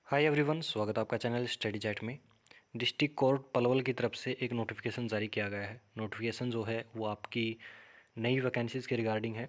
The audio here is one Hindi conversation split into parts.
हाय एवरीवन, स्वागत है आपका चैनल स्टडी चैट में। डिस्ट्रिक्ट कोर्ट पलवल की तरफ से एक नोटिफिकेशन जारी किया गया है। नोटिफिकेशन जो है वो आपकी नई वैकेंसीज़ के रिगार्डिंग है।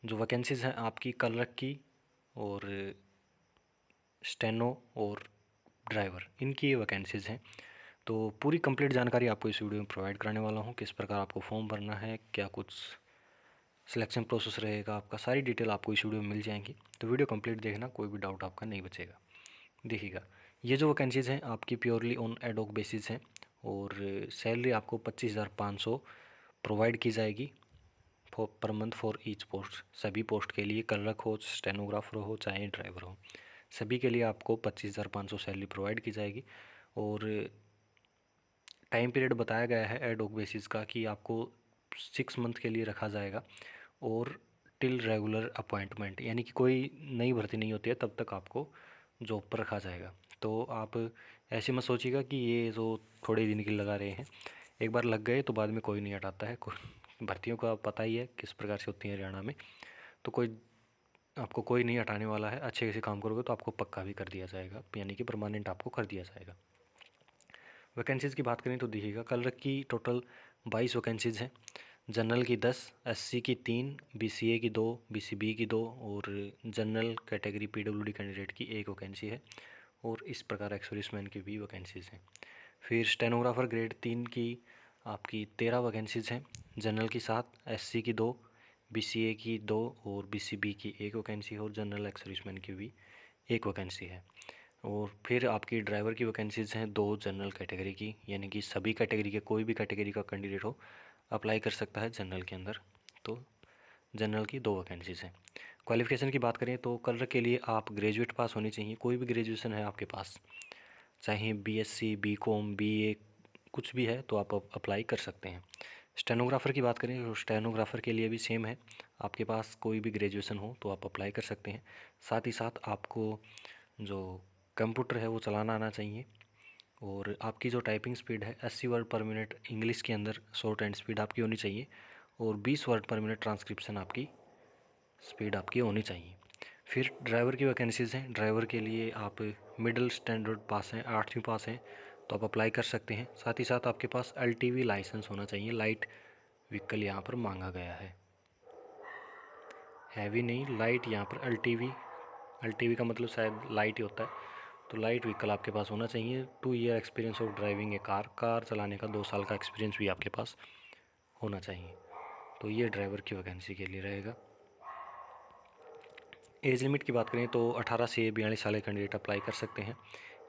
जो वैकेंसीज़ हैं आपकी क्लर्क की और स्टेनो और ड्राइवर, इनकी ये वैकेंसीज़ हैं। तो पूरी कंप्लीट जानकारी आपको इस वीडियो में प्रोवाइड कराने वाला हूँ। किस प्रकार आपको फॉर्म भरना है, क्या कुछ सिलेक्शन प्रोसेस रहेगा आपका, सारी डिटेल आपको इस वीडियो में मिल जाएंगी। तो वीडियो कंप्लीट देखना, कोई भी डाउट आपका नहीं बचेगा। देखिएगा, ये जो वैकेंसीज़ हैं आपकी प्योरली ऑन एडॉक बेसिस हैं और सैलरी आपको 25,500 प्रोवाइड की जाएगी per month for each post. सभी पोस्ट के लिए, क्लर्क हो, स्टेनोग्राफर हो, चाहे ड्राइवर हो, सभी के लिए आपको 25,500 सैलरी प्रोवाइड की जाएगी। और टाइम पीरियड बताया गया है एडॉक बेसिस का कि आपको 6 मंथ के लिए रखा जाएगा और टिल रेगुलर अपॉइंटमेंट, यानी कि कोई नई भर्ती नहीं होती है तब तक आपको जॉब पर रखा जाएगा। तो आप ऐसे मत सोचिएगा कि ये जो थोड़े दिन के लिए लगा रहे हैं, एक बार लग गए तो बाद में कोई नहीं हटाता है। भर्तियों का पता ही है किस प्रकार से होती है हरियाणा में। तो आपको कोई नहीं हटाने वाला है। अच्छे से काम करोगे तो आपको पक्का भी कर दिया जाएगा, यानी कि परमानेंट आपको कर दिया जाएगा। वैकेंसीज़ की बात करें तो देखिएगा, क्लर्क की टोटल 22 वैकेंसीज़ हैं। जनरल की 10, एससी की 3, बीसीए की 2, बीसीबी की 2 और जनरल कैटेगरी पीडब्ल्यूडी कैंडिडेट की 1 वैकेंसी है। और इस प्रकार एक्स-सर्विसमैन की भी वैकेंसीज़ हैं। फिर स्टेनोग्राफर ग्रेड 3 की आपकी 13 वैकेंसीज़ हैं। जनरल की 7, एससी की 2, बीसीए की 2 और बीसीबी की 1 वैकेंसी है और जनरल एक्स-सर्विसमैन की भी 1 वैकेंसी है। और फिर आपकी ड्राइवर की वैकेंसीज़ हैं 2 जनरल कैटेगरी की, यानी कि सभी कैटेगरी के, कोई भी कैटेगरी का कैंडिडेट हो अप्लाई कर सकता है जनरल के अंदर। तो जनरल की 2 वैकेंसीज़ हैं। क्वालिफ़िकेशन की बात करें तो क्लर्क के लिए आप ग्रेजुएट पास होनी चाहिए, कोई भी ग्रेजुएशन है आपके पास, चाहे बीएससी, बीकॉम, बीए कुछ भी है तो आप अप्लाई कर सकते हैं। स्टेनोग्राफ़र की बात करें तो स्टेनोग्राफ़र के लिए भी सेम है, आपके पास कोई भी ग्रेजुएशन हो तो आप अप्लाई कर सकते हैं। साथ ही साथ आपको जो कंप्यूटर है वो चलाना आना चाहिए और आपकी जो टाइपिंग स्पीड है 80 वर्ड पर मिनट इंग्लिश के अंदर शॉर्ट एंड स्पीड आपकी होनी चाहिए और 20 वर्ड पर मिनट ट्रांसक्रिप्शन आपकी स्पीड आपकी होनी चाहिए। फिर ड्राइवर की वैकेंसीज़ हैं। ड्राइवर के लिए आप मिडिल स्टैंडर्ड पास हैं, 8वीं पास हैं तो आप अप्लाई कर सकते हैं। साथ ही साथ आपके पास एलटीवी लाइसेंस होना चाहिए। लाइट व्हीकल यहाँ पर मांगा गया है, हैवी नहीं, लाइट। यहाँ पर एलटीवी, एलटीवी का मतलब शायद लाइट ही होता है। तो लाइट व्हीकल आपके पास होना चाहिए। 2 year experience of driving A car, car चलाने का 2 साल का एक्सपीरियंस भी आपके पास होना चाहिए। तो ये ड्राइवर की वैकेंसी के लिए रहेगा। एज लिमिट की बात करें तो 18 से 42 साल के कैंडिडेट अप्लाई कर सकते हैं।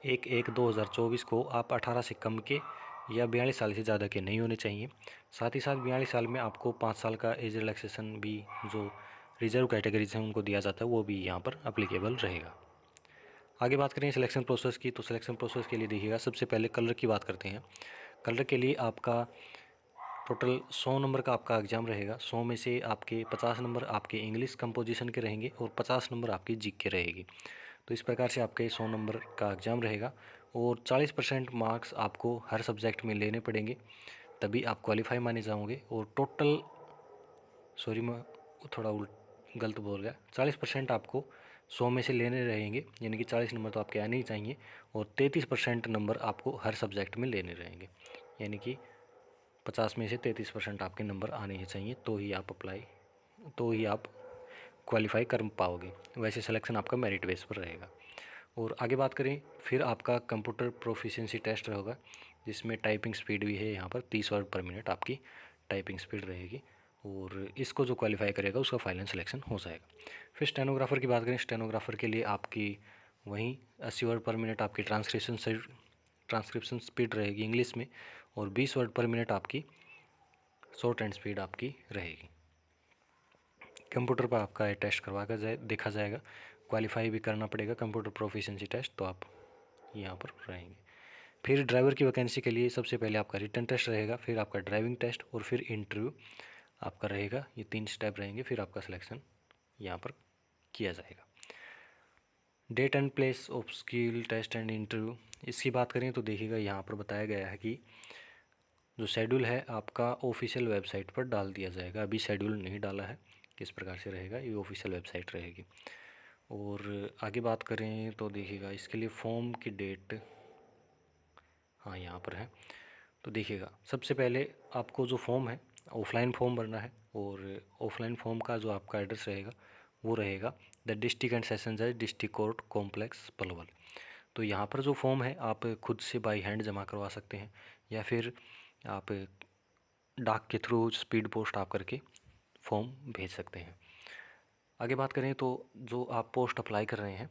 1/1/2024 को आप 18 से कम के या 42 साल से ज़्यादा के नहीं होने चाहिए। साथ ही साथ 42 साल में आपको 5 साल का एज रिलैक्सेशन भी जो रिजर्व कैटेगरीज हैं उनको दिया जाता है, वो भी यहाँ पर अप्लीकेबल रहेगा। आगे बात करें सिलेक्शन प्रोसेस की, तो सिलेक्शन प्रोसेस के लिए देखिएगा, सबसे पहले कलर की बात करते हैं। कलर के लिए आपका टोटल 100 नंबर का आपका एग्ज़ाम रहेगा। 100 में से आपके 50 नंबर आपके इंग्लिश कंपोजिशन के रहेंगे और 50 नंबर आपकी जीके रहेगी। तो इस प्रकार से आपके 100 नंबर का एग्ज़ाम रहेगा और 40% मार्क्स आपको हर सब्जेक्ट में लेने पड़ेंगे, तभी आप क्वालिफाई माने जाओगे। और टोटल, सॉरी मैं थोड़ा गलत बोल गया, 40% आपको 100 में से लेने रहेंगे, यानी कि 40 नंबर तो आपके आने ही चाहिए और 33% नंबर आपको हर सब्जेक्ट में लेने रहेंगे, यानी कि 50 में से 33% आपके नंबर आने ही चाहिए, तो ही आप क्वालिफाई कर पाओगे। वैसे सिलेक्शन आपका मेरिट बेस पर रहेगा। और आगे बात करें, फिर आपका कंप्यूटर प्रोफिशिएंसी टेस्ट होगा जिसमें टाइपिंग स्पीड भी है। यहाँ पर 30 वर्ड पर मिनट आपकी टाइपिंग स्पीड रहेगी और इसको जो क्वालिफाई करेगा उसका फाइनल सिलेक्शन हो जाएगा। फिर स्टेनोग्राफ़र की बात करें, स्टेनोग्राफ़र के लिए आपकी वहीं 80 वर्ड पर मिनट आपकी ट्रांसक्रिप्शन स्पीड रहेगी इंग्लिश में और 20 वर्ड पर मिनट आपकी शॉर्ट एंड स्पीड आपकी रहेगी। कंप्यूटर पर आपका ये टेस्ट करवा कर देखा जाएगा, क्वालिफाई भी करना पड़ेगा कंप्यूटर प्रोफिशिएंसी टेस्ट, तो आप यहाँ पर रहेंगे। फिर ड्राइवर की वैकेंसी के लिए सबसे पहले आपका रिटन टेस्ट रहेगा, फिर आपका ड्राइविंग टेस्ट और फिर इंटरव्यू आपका रहेगा। ये 3 स्टेप रहेंगे, फिर आपका सिलेक्शन यहाँ पर किया जाएगा। Date and place of skill test and interview, इसकी बात करें तो देखिएगा, यहाँ पर बताया गया है कि जो शेड्यूल है आपका ऑफिशियल वेबसाइट पर डाल दिया जाएगा। अभी शेड्यूल नहीं डाला है, किस प्रकार से रहेगा ये ऑफिशियल वेबसाइट रहेगी। और आगे बात करें तो देखिएगा इसके लिए फॉर्म की डेट, हाँ यहाँ पर है। तो देखिएगा सबसे पहले आपको जो फॉर्म है ऑफलाइन फॉर्म भरना है, और ऑफलाइन फॉर्म का जो आपका एड्रेस रहेगा वो रहेगा द डिस्ट्रिक्ट एंड सेशन जज डिस्ट्रिक्ट कोर्ट कॉम्प्लेक्स पलवल। तो यहाँ पर जो फॉर्म है आप खुद से बाई हैंड जमा करवा सकते हैं, या फिर आप डाक के थ्रू स्पीड पोस्ट आप करके फॉर्म भेज सकते हैं। आगे बात करें तो जो आप पोस्ट अप्लाई कर रहे हैं,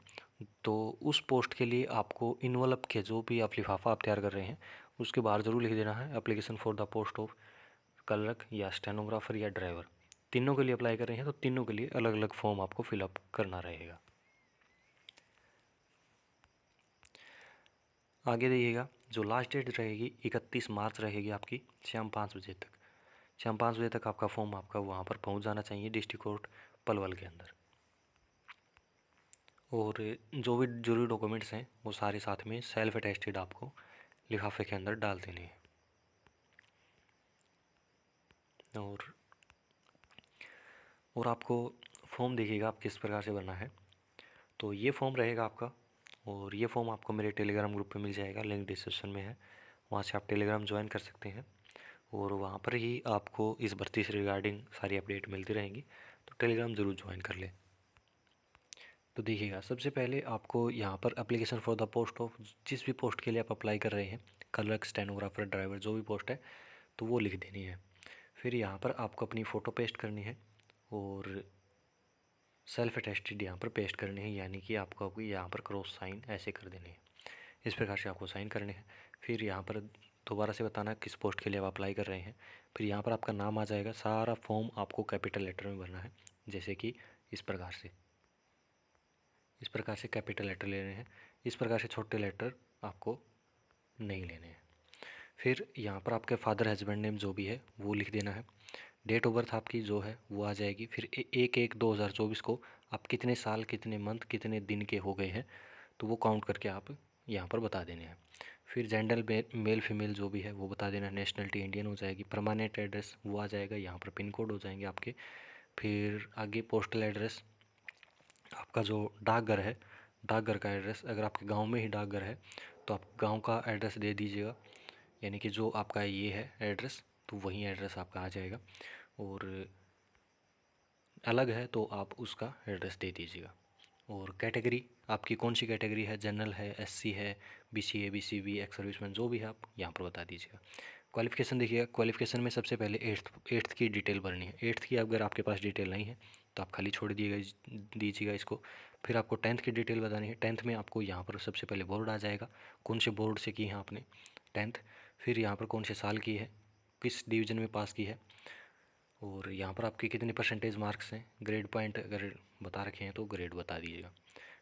तो उस पोस्ट के लिए आपको इन्वलप के जो भी आप लिफाफा आप तैयार कर रहे हैं उसके बाहर ज़रूर लिख देना है application for the post of clerk या स्टेनोग्राफर या ड्राइवर। तीनों के लिए अप्लाई कर रहे हैं तो तीनों के लिए अलग अलग फॉर्म आपको फिलअप करना रहेगा। आगे देखिएगा जो लास्ट डेट रहेगी 31 मार्च रहेगी आपकी शाम 5 बजे तक। शाम 5 बजे तक आपका फॉर्म आपका वहाँ पर पहुँच जाना चाहिए डिस्ट्रिक्ट कोर्ट पलवल के अंदर। और जो भी जरूरी डॉक्यूमेंट्स हैं वो सारे साथ में सेल्फ अटेस्टेड आपको लिफाफे के अंदर डाल देने हैं। और आपको फॉर्म देखिएगा आप किस प्रकार से भरना है। तो ये फॉर्म रहेगा आपका, और ये फॉर्म आपको मेरे टेलीग्राम ग्रुप पे मिल जाएगा, लिंक डिस्क्रिप्शन में है, वहाँ से आप टेलीग्राम ज्वाइन कर सकते हैं। और वहाँ पर ही आपको इस भर्ती से रिगार्डिंग सारी अपडेट मिलती रहेंगी, तो टेलीग्राम ज़रूर ज्वाइन कर लें। तो देखिएगा सबसे पहले आपको यहाँ पर application for the post of, जिस भी पोस्ट के लिए आप अप्लाई कर रहे हैं, क्लर्क स्टेनोग्राफर ड्राइवर जो भी पोस्ट है तो वो लिख देनी है। फिर यहाँ पर आपको अपनी फ़ोटो पेस्ट करनी है और सेल्फ अटेस्टेड यहाँ पर पेस्ट करनी है, यानी कि आपको यहाँ पर क्रॉस साइन ऐसे कर देने हैं। इस प्रकार से आपको साइन करने हैं। फिर यहाँ पर दोबारा से बताना किस पोस्ट के लिए आप अप्लाई कर रहे हैं। फिर यहाँ पर आपका नाम आ जाएगा, सारा फॉर्म आपको कैपिटल लेटर में भरना है, जैसे कि इस प्रकार से कैपिटल लेटर लेने हैं। इस प्रकार से छोटे लेटर आपको नहीं लेने हैं। फिर यहाँ पर आपके फादर हस्बैंड नेम जो भी है वो लिख देना है। डेट ऑफ बर्थ आपकी जो है वो आ जाएगी। फिर 1/1/2024 को आप कितने साल, कितने मंथ, कितने दिन के हो गए हैं तो वो काउंट करके आप यहाँ पर बता देने हैं। फिर जेंडर मेल फीमेल जो भी है वो बता देना। नेशनलिटी इंडियन हो जाएगी। परमानेंट एड्रेस वो आ जाएगा, यहाँ पर पिन कोड हो जाएंगे आपके। फिर आगे पोस्टल एड्रेस, आपका जो डाकघर है, डाकघर का एड्रेस, अगर आपके गांव में ही डाकघर है तो आप गांव का एड्रेस दे दीजिएगा, यानी कि जो आपका ये है एड्रेस तो वही एड्रेस आपका आ जाएगा। और अलग है तो आप उसका एड्रेस दे दीजिएगा। और कैटेगरी आपकी कौन सी कैटेगरी है, जनरल है, एससी है, बीसीए, बीसीबी, एक्स सर्विसमैन, जो भी है आप यहाँ पर बता दीजिएगा। क्वालिफ़िकेशन देखिएगा, क्वालिफ़िकेशन में सबसे पहले एट्थ की डिटेल भरनी है। एट्थ की अगर आपके पास डिटेल नहीं है तो आप खाली छोड़ दीजिएगा इसको। फिर आपको टेंथ की डिटेल बतानी है। टेंथ में आपको यहाँ पर सबसे पहले बोर्ड आ जाएगा, कौन से बोर्ड से की है आपने टेंथ। फिर यहाँ पर कौन से साल की है, किस डिवीज़न में पास की है, और यहाँ पर आपके कितने परसेंटेज मार्क्स हैं, ग्रेड पॉइंट अगर बता रखे हैं तो ग्रेड बता दीजिएगा।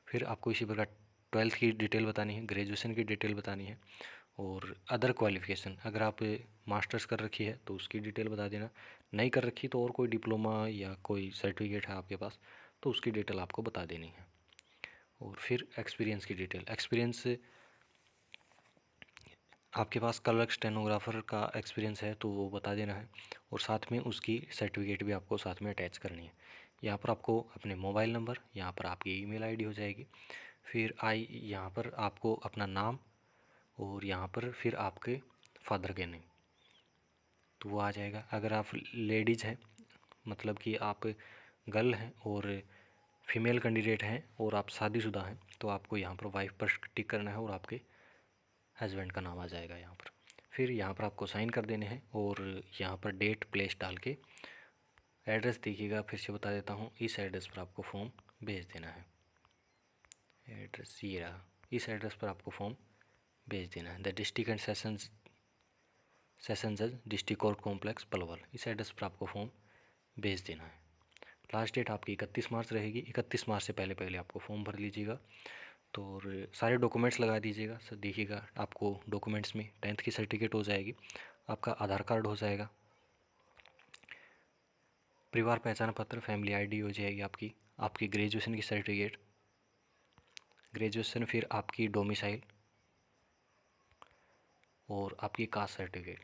फिर आपको इसी प्रकार ट्वेल्थ की डिटेल बतानी है, ग्रेजुएशन की डिटेल बतानी है, और अदर क्वालिफ़िकेशन अगर आप मास्टर्स कर रखी है तो उसकी डिटेल बता देना। नहीं कर रखी तो और कोई डिप्लोमा या कोई सर्टिफिकेट है आपके पास तो उसकी डिटेल आपको बता देनी है। और फिर एक्सपीरियंस की डिटेल, एक्सपीरियंस आपके पास क्लर्क स्टेनोग्राफर का एक्सपीरियंस है तो वो बता देना है, और साथ में उसकी सर्टिफिकेट भी आपको साथ में अटैच करनी है। यहाँ पर आपको अपने मोबाइल नंबर, यहाँ पर आपकी ईमेल आईडी हो जाएगी। फिर यहाँ पर आपको अपना नाम, और यहाँ पर फिर आपके फादर के नेम तो वो आ जाएगा। अगर आप लेडीज़ हैं, मतलब कि आप गर्ल हैं और फीमेल कैंडिडेट हैं और आप शादीशुदा हैं तो आपको यहाँ पर वाइफ पर टिक करना है और आपके हस्बैंड का नाम आ जाएगा यहाँ पर। फिर यहाँ पर आपको साइन कर देने हैं, और यहाँ पर डेट प्लेस डाल के एड्रेस देखिएगा, फिर से बता देता हूँ, इस एड्रेस पर आपको फॉर्म भेज देना है। एड्रेस ये रहा, इस एड्रेस पर आपको फॉर्म भेज देना है। द डिस्ट्रिक्ट एंड सेशन जज डिस्ट्रिक्ट कोर्ट कॉम्प्लेक्स पलवल, इस एड्रेस पर आपको फॉर्म भेज देना है। लास्ट डेट आपकी 31 मार्च रहेगी। 31 मार्च से पहले पहले आपको फॉर्म भर लीजिएगा। तो और सारे डॉक्यूमेंट्स लगा दीजिएगा। सर देखिएगा आपको डॉक्यूमेंट्स में टेंथ की सर्टिफिकेट हो जाएगी, आपका आधार कार्ड हो जाएगा, परिवार पहचान पत्र, फैमिली आईडी हो जाएगी आपकी, आपकी ग्रेजुएशन की सर्टिफिकेट, ग्रेजुएशन, फिर आपकी डोमिसाइल और आपकी कास्ट सर्टिफिकेट,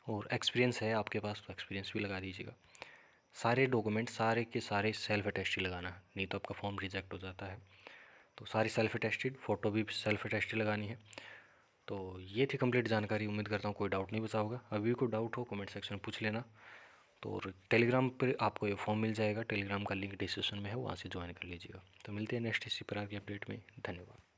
और एक्सपीरियंस है आपके पास तो एक्सपीरियंस भी लगा दीजिएगा। सारे डॉक्यूमेंट सारे के सारे सेल्फ अटेस्टेड लगाना है, नहीं तो आपका फॉर्म रिजेक्ट हो जाता है। तो सारी सेल्फ अटेस्टेड, फ़ोटो भी सेल्फ अटेस्टेड लगानी है। तो ये थी कंप्लीट जानकारी। उम्मीद करता हूँ कोई डाउट नहीं बचा होगा। अभी भी कोई डाउट हो कमेंट सेक्शन में पूछ लेना। तो और टेलीग्राम पर आपको ये फॉर्म मिल जाएगा, टेलीग्राम का लिंक डिस्क्रिप्शन में है, वहाँ से ज्वाइन कर लीजिएगा। तो मिलते हैं नेक्स्ट इसी प्रकार की अपडेट में। धन्यवाद।